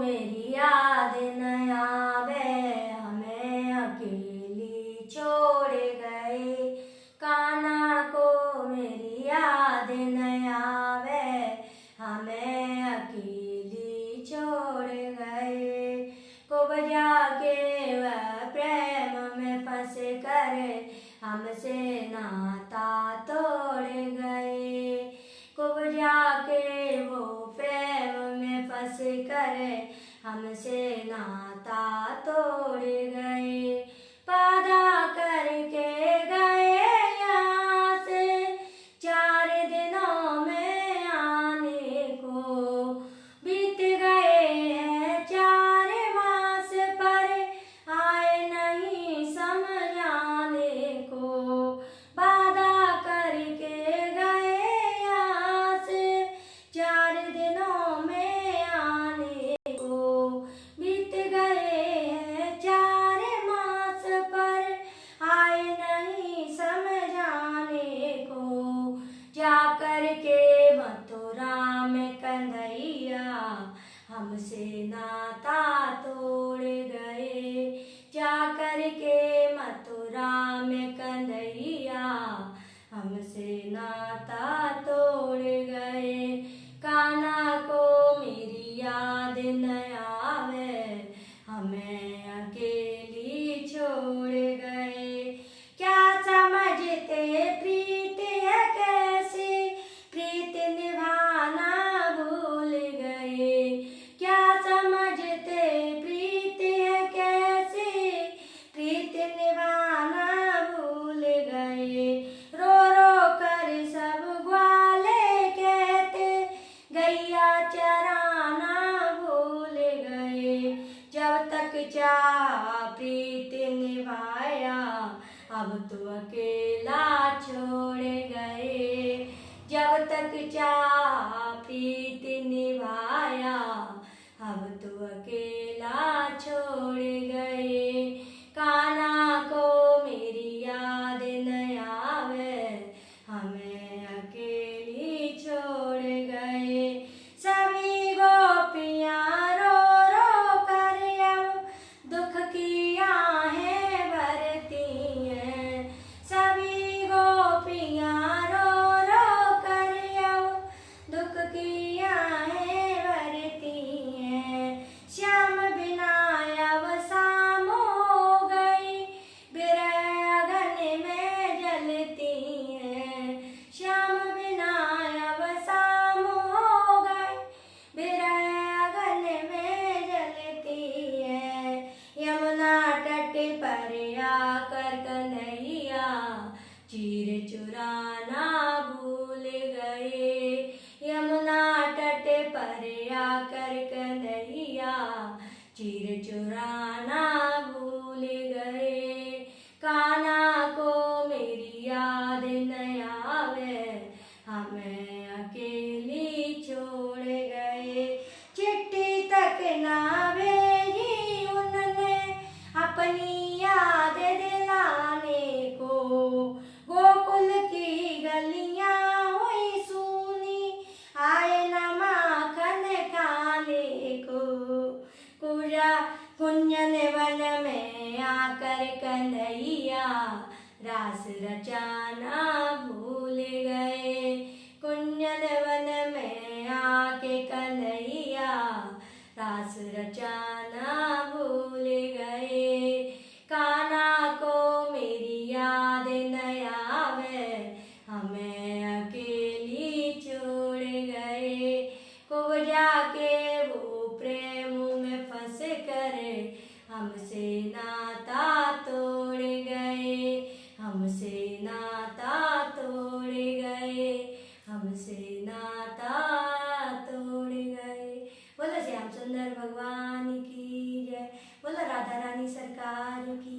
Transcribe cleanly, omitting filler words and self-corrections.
मेरी याद न आवे, हमें अकेली छोड़ गए। कान्हा को मेरी याद न आवे, हमें अकेली छोड़ गए। खूब जाके वह प्रेम में फंस कर हमसे नाता तोड़ गए। खूब जाके वो प्रेम में फंस कर हमसे नाता तोड़ गए। वादा करके गए यहाँ से 4 दिनों में आने को, बीत गए हैं 4 मास पर आए नहीं समझाने को। वादा करके गए यहाँ से 4 दिनों में आने को, बीत गए हैं 4 मास पर आए नहीं समझाने को। जाकर के मथुरा में कन्हैया हमसे नाता तोड़ गए। जाकर के मथुरा में कन्हैया हमसे नाता तोड़ गए। कान्हा को मेरी याद न आवे, हमें अकेली छोड़ गए। क्या समझते प्रीत है कैसी, प्रीत निभाना भूल गए। क्या समझते प्रीत है कैसी, प्रीत निभाना भूल गए। रो रो कर सब ग्वाले कहते, गैया चराना भूल गए। जब तक चाहा प्रीत निभाया, अब तो अकेला छोड़ गए। जब तक चाहा प्रीत निभाया, अब तो अकेला छोड़ गए। कान्हा को मेरी याद न आवे, हमें अकेली छोड़ गए। सभी गोपियाँ रो रो कर अब दुख की आहें भरती हैं। सभी गोपियाँ रो रो कर अब दुख की आहें भरती हैं। श्याम बिना अब शाम हो गई, बिरह अगन में जलती हैं। श्याम बिना अब शाम हो गई, बिरह अगन में जलती है। यमुना तट पर आकर कन्हैया चीर चुराना भूल गए। यमुना तट पर आकर कन्हैया चीर चुराना भूल गए। कान्हा को मेरी याद न आवे, हमें अकेली छोड़ गए। चिट्ठी तक ना भेजी उनने अपनी याद दिलाने को। गोकुल की गलियां हुई सूनी, आए न माखन खाने को। कुंजन वन में आकर कन्हैया रास रचाना भूल गए। कुंजन वन में आके कन्हैया रास रचाना भूल गए। कान्हा को मेरी याद न आवे, हमें अकेली छोड़ गए। खूब जाके वो प्रेम में फंस कर हमसे नाता तोड़ गए। हमसे नाता तोड़ गए, हमसे नाता तोड़ गए। बोलो श्याम सुंदर भगवान की जय, बोलो राधा रानी सरकार की।